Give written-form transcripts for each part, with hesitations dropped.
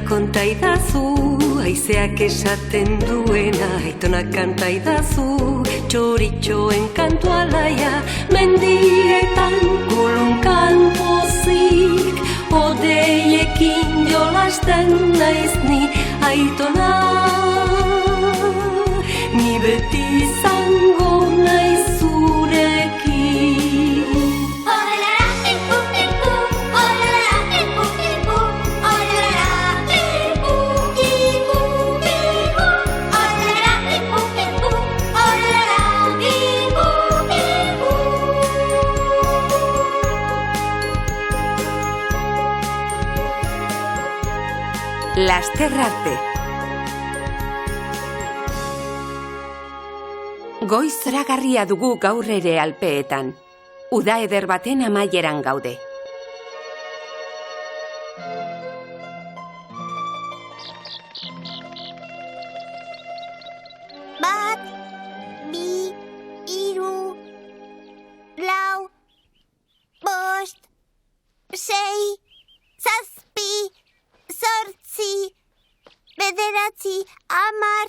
Konta idazu, haizeak esaten duena, aitonak kanta idazu, txoritxoen kantu alaia, mendietan kulunkan pozik, odeiekin jolasten naiz ni, aitona, ni beti izango naiz zurekin. Laster arte. Goiz zoragarria dugu gaur ere Alpeetan. Uda eder baten amaieran gaude. Bat, bi, hiru, lau, bost, sei, zazpi, zortzi, bederatzi, hamar,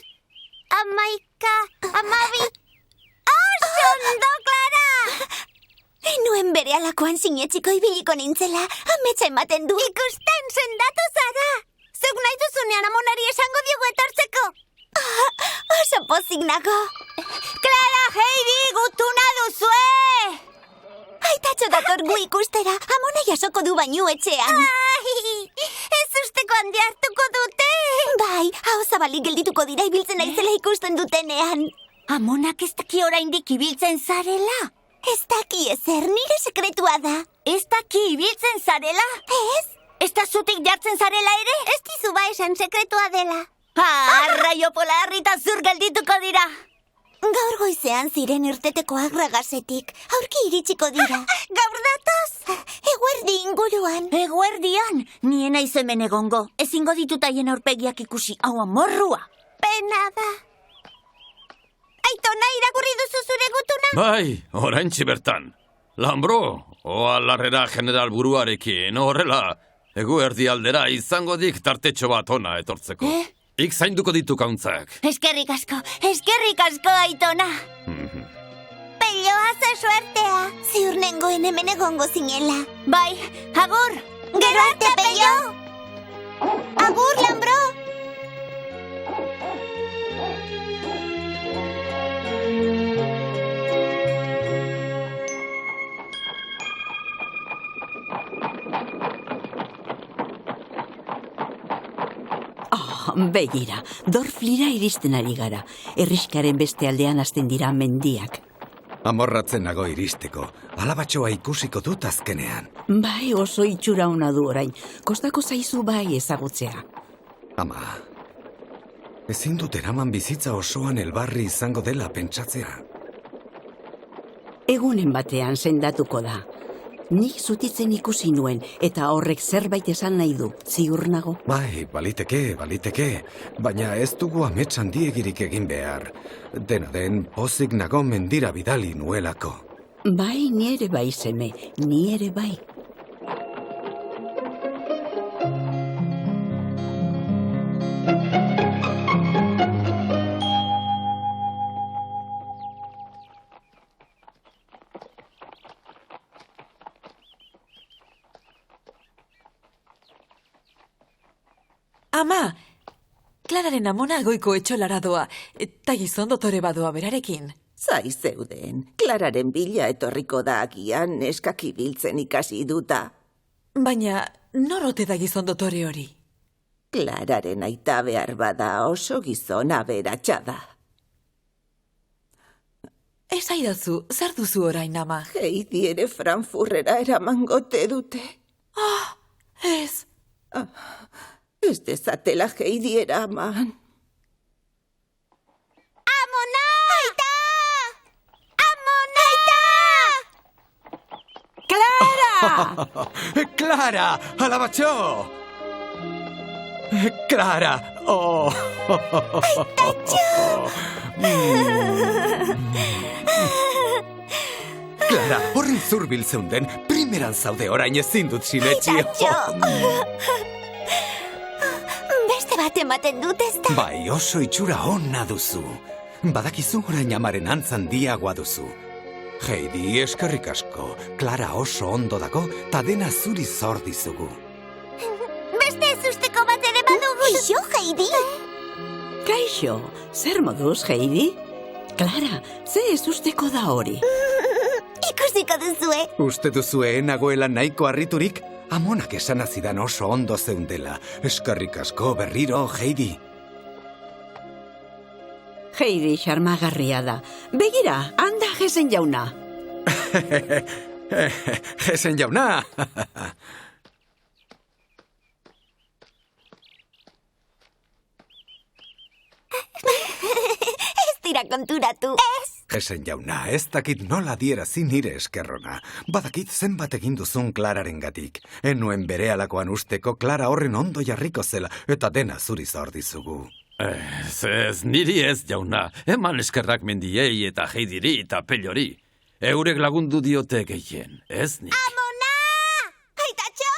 hamaika, hamabi. Oso ondo, Clara! Nuen berehalakoan sinetsiko ibiliko nintzela, ametsa ematen du. Ikusten sendatu zara! Zuk nahi duzunean amonari esango diogu etortzeko. Oso pozik nago. Clara, Heidi, gutuna duzue! Aitatxo dator gu ikustera, amona jasoko du bainu etxean. Ez usteko handi hartuko dute. Bai, hau zabalik geldituko dira ibiltzen naizela ikusten dutenean. Amonak ez daki oraindik ibiltzen zarela? Ez daki ezer, nire sekretua da. Ez daki ibiltzen zarela? Ez? Ez da zutik jartzen zarela ere? Ez dizu ba esan sekretua dela. Raio polarrita zur geldituko dira. Gaur goizean ziren irteteko agragasetik. Aurki iritsiko dira. Gaur datoz? Eguerdi inguruan. Eguerdian? Nien aiz hemen egongo. Ezingo ditutaien aurpegiak ikusi. Hau amorrua. Pena da. Aitona, irakurri duzu zure gutuna? Bai, oraintxe bertan. Lambro, oa larrera general buruarekin, horrela. Eguerdi aldera izango dik tartetxo bat ona etortzeko. Ik zainduko ditu kauntzak. Eskerrik asko, Aitona. Pelloa za suertea. Ziur nengoen hemen egongo zinela. Bai, agur. Gero arte, Pello. Agur, Lambro. Begira, Dorflira iristen ari gara. Herriskaren beste aldean hasten dira mendiak. Amorratzen nago iristeko. Alabatxoa ikusiko dut azkenean. Bai, oso itxura ona du orain. Kostako zaizu bai ezagutzea. Ama, ezin dut eraman bizitza osoan elbarri izango dela pentsatzea. Egunen batean sendatuko da. Nik zutitzen ikusi nuen, eta horrek zerbait esan nahi du, ziur nago. Bai, baliteke, baina ez dugu amets handiegirik egin behar. Dena den, pozik nago mendira bidali nuelako. Bai, ni ere bai, seme, ni ere bai. Ama, Klararen amona goiko etxolara doa, eta gizon dotore badoa berarekin. Zai zeuden, Klararen bila etorriko da agian neskak ibiltzen ikasi duta. Baina, norote da gizon dotore hori? Klararen aita behar bada oso gizon aberatsa da. Ez aidazu, zer duzu orain, ama? Heidi ere Frankfurtera eramangote dute. Ez. Ez dezatela Heidi eraman. Amona! Aita! Amona! Aita! Clara! Clara, alabatxo! Clara, oh! Clara, horren zurbil zeunden, primeran zaude orain ezin dut sinetxi. Beste bat ematen dut ez da? Bai, oso itxura ona duzu. Badakizu orain amaren antzan diagoa duzu. Heidi, eskerrik asko. Clara oso ondo dago, ta dena zuri zor dizugu. Beste ez usteko bat ere badugu. Eixo, Heidi? Kaixo, zer moduz, Heidi? Clara, ze ez usteko da hori? Ikusiko duzue. Uste duzue nagoela nahiko harriturik? Amonak esan azidan oso ondo zeundela. Eskerrik asko berriro, Heidi. Heidi xarmagarria da. Begira, handa Gesen jauna. Gesen jauna! Ez dira konturatu. Ez. Gesen jauna, ez dakit nola dierazi nire eskerrona. Badakit zenbat egin duzun Klararen gatik. Enuen bere alakoan usteko Klara horren ondo jarriko zela, eta dena zuri zor dizugu. Ez, niri ez, jauna. Eman eskerrak mendiei eta Heidiri eta Pellori. Eurek lagundu diote gehien, ez nik. Amona! Aitatxo!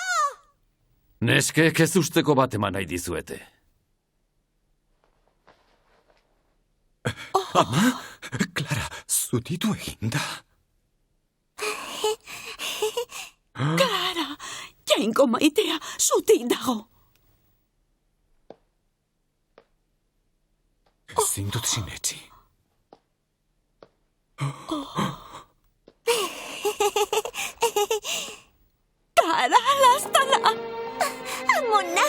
Neskek ez usteko bat eman nahi dizuete. Ama, Clara, zutitu eginda. Clara, jainko maitea, zutik dago. Ezin dut sinetxi. Clara, lastana. Amona!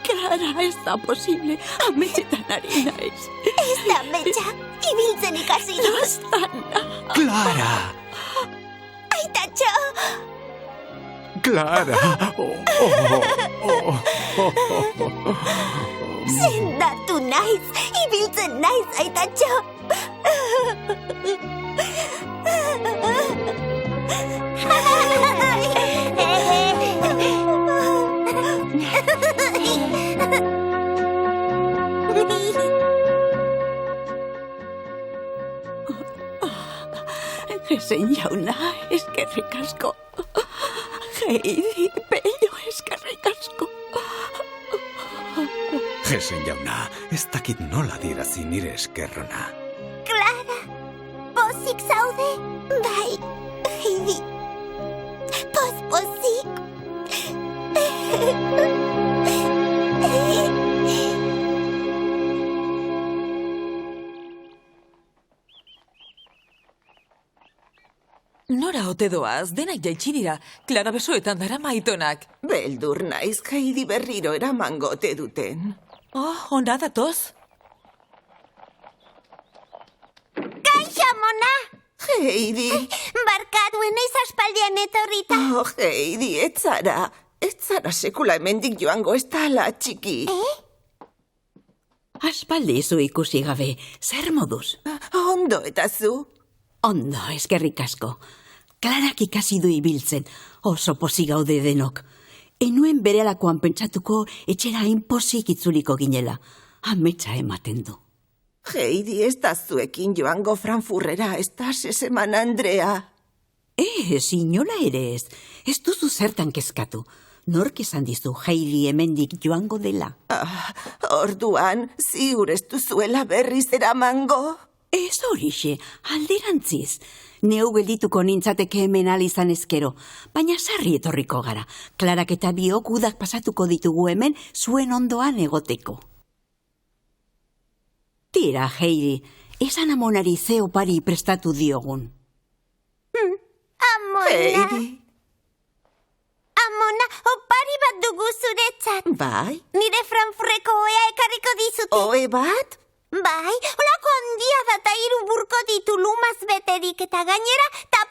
Clara, ez da posible. Ametxetan ari naiz. Ez da metxa. Ibiltzen ikasi dut. Lastana. Clara! Aitatxo! Clara! Sendatu naiz. Ibiltzen naiz, aitatxo. Gesen jauna, eskerrik asko. Heidi, Pello, eskerrik asko. Gesen jauna, ez dakit nola dierazi nire eskerrona. Clara, pozik zaude? Bai, Heidi. Pozik. Nora ote doaz, denak jaitsi dira. Klara besoetan dara maitonak. Beldur naiz Heidi berriro eramango ote duten. Oh, onda datoz? Kaixo, Amona! Heidi! Barkatu naiz aspaldian etorrita. Oh, Heidi, ez zara sekula hemendik joango ez da ala txiki. Aspaldi zu ikusi gabe, zer moduz? Ondo eta zu? Ondo, eskerrik asko. Klarak ikasi du ibiltzen, oso pozik gaude denok. Enuen berelakoan pentsatuko etxera inpozik itzuliko ginela. Ametsa ematen du. Heidi, ez da zuekin joango Frankfurtera, ez da seseman Andrea. Inola ere ez. Ez duzu zertan kezkatu. Nork esan dizu Heidi hemendik joango dela? Orduan, ziur ez duzuela berriz eramango? Ez horixe, alderantziz. Neu geldituko nintzateke hemen alizan ezkero, baina sarri etorriko gara. Klarak eta biok udak pasatuko ditugu hemen zuen ondoan egoteko. Tira, Heidi, esan Amonari ze opari prestatu diogun. Amona! Heidi! Amona, opari bat dugu zuretzat. Bai? Nire Frankfurteko oea ekarriko dizute. Oe bat? Bai, olako handia da eta 3 burko ditu lumaz beterik eta gainera tapa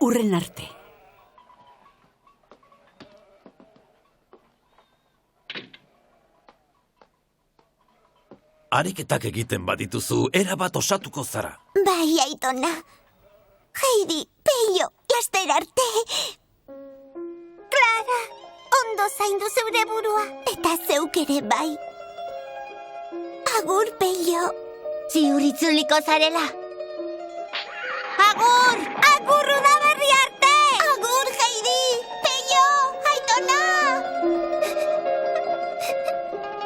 urren arte. Ariketak egiten badituzu, erabat osatuko zara. Bai, Aitona. Heidi, Peio, laster arte. Clara, ondo zaindu zeure burua, eta zeuk ere bai. Agur, Peio. Ziur itzuliko zarela. Agur! Agur, udaberri arte! Agur, Heidi! Peio! Aitona!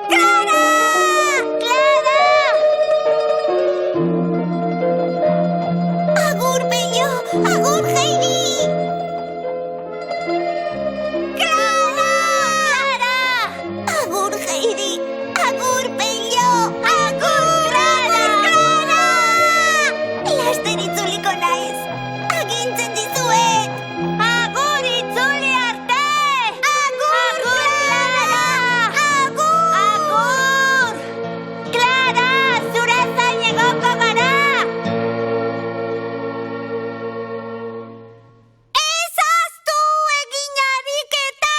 Clara! Clara! Agur, Peio! Agur, Heidi! Clara! Clara! Agur, Heidi! Agur, Peio! Agur, Clara! Clara! Laster itzuliko naiz! Agintzen dizuet! Agur itzuli arte! Agur, Clara! Agur! Agur! Clara, zure zain egoko gara! Ez ahaztu egin ariketak!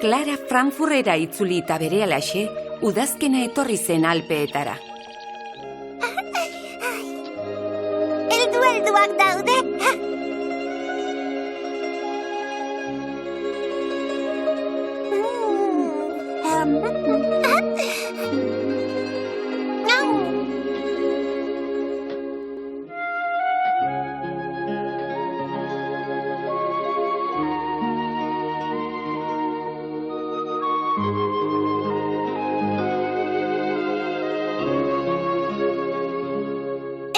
Clara Frankfurtera itzuli eta berealaxe, udazkena etorri zen Alpeetara. Helduak daude.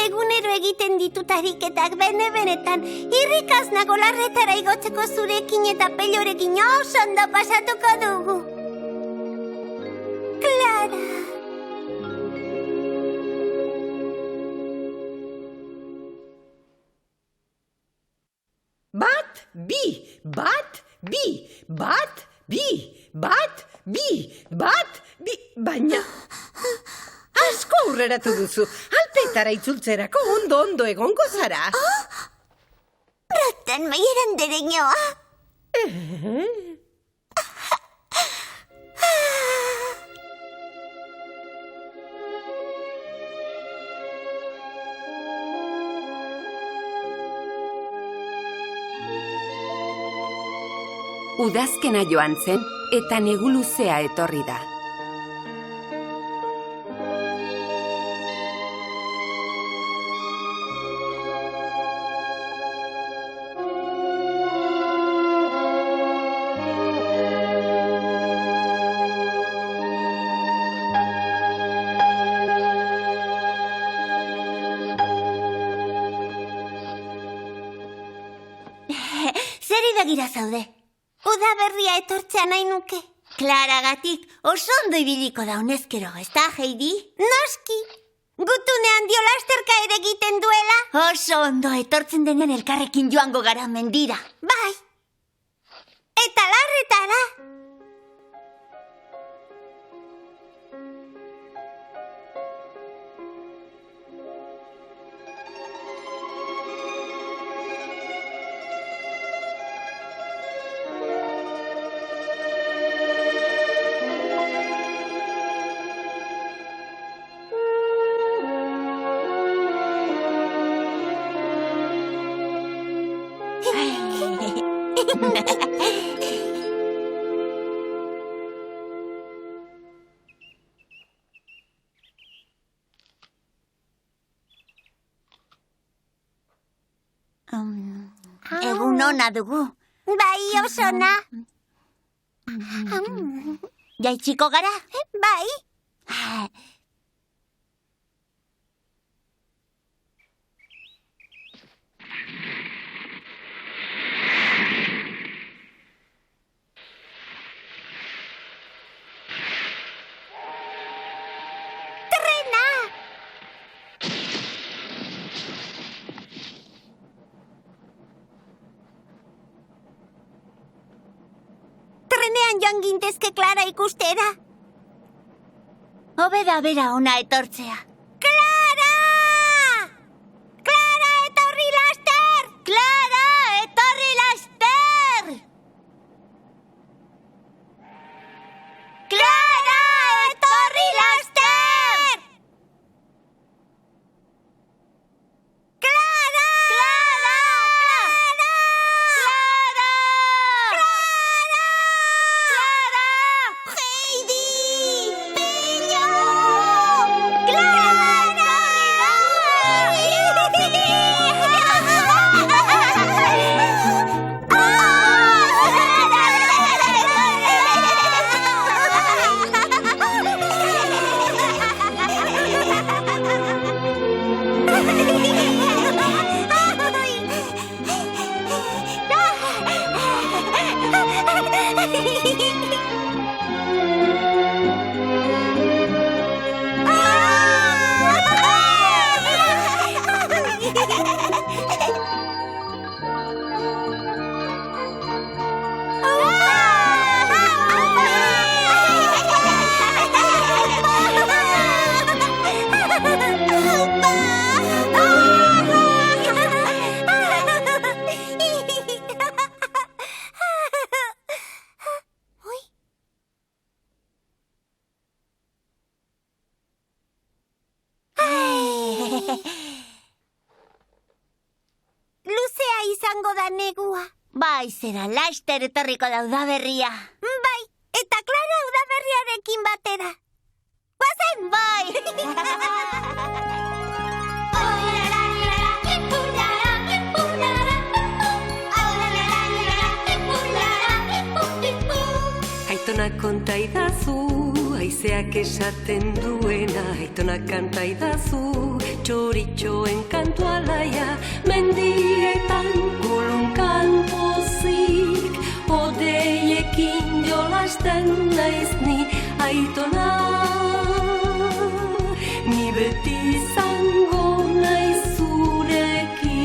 Egunero egiten ditut ariketak benetan, irrikaz nago larretara igotzeko zurekin eta Peiorekin oso ondo pasatuko dugu. Clara. Bat, bi, bat, bi, bat, bi, bat, bi, bat, bi, baina... Asko aurreratu duzu, Alpeetara itzultzerako ondo egongo zara. Rotten meieran dereñoa. Udazkena joan zen eta negu luzea etorri da. Zeri begira zaude? Udaberria etortzea nahi nuke. Klaragatik oso ondo ibiliko da honezkero, ez da, Heidi? Noski! Gutunean dio lasterka ere egiten duela? Oso ondo etortzen denen elkarrekin joango gara mendira. Bai! Eta larretara! Egun ona dugu. Bai, oso ona. Jaitsiko gara? Bai. joan gintezke Clara ikustera. Hobe da bera ona etortzea. Clara! Clara, etorri laster! Clara, etorri laster! Clara, etorri laster! Clara! Clara! Clara! Heidi! Peño! Luzea izango da negua. Bai, zera, laster etorriko da udaberria. Bai, eta Clara udaberriarekin batera. Guazen, bai! Aitonak konta idazu, haizeak esaten duena. Aitonak kanta idazu, txoritxoen kantu alaia. Mendietan kulunkan pozik, odeiekin jolasten naiz ni. Aitona, ni beti izango naiz zurekin.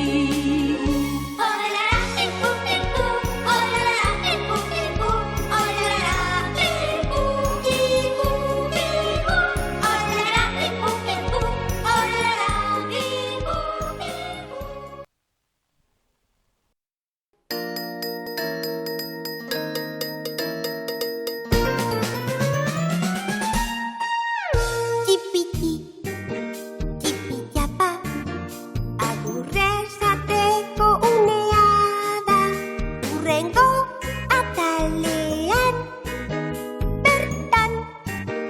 Txipiti, txipitiapa, agurrez ateko unea da. Hurrengo atalean, bertan,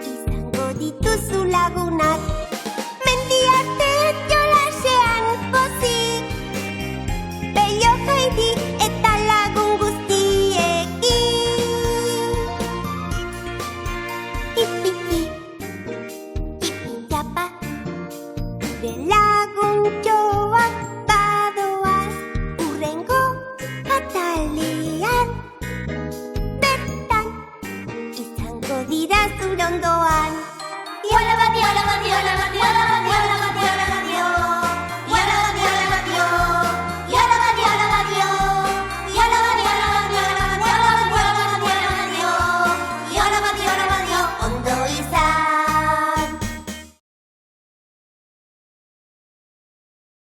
izango dituzu lagunak. Mendiarte jolasean pozik, Pello, Heidi eta lagun guztiekin. Txipiti, txipitiapa, gure laguntxoak badoaz. Hurrengo atalean, bertan, izango dira zure ondoan. Diola bati, diola bati, diola bati, diola bati, diola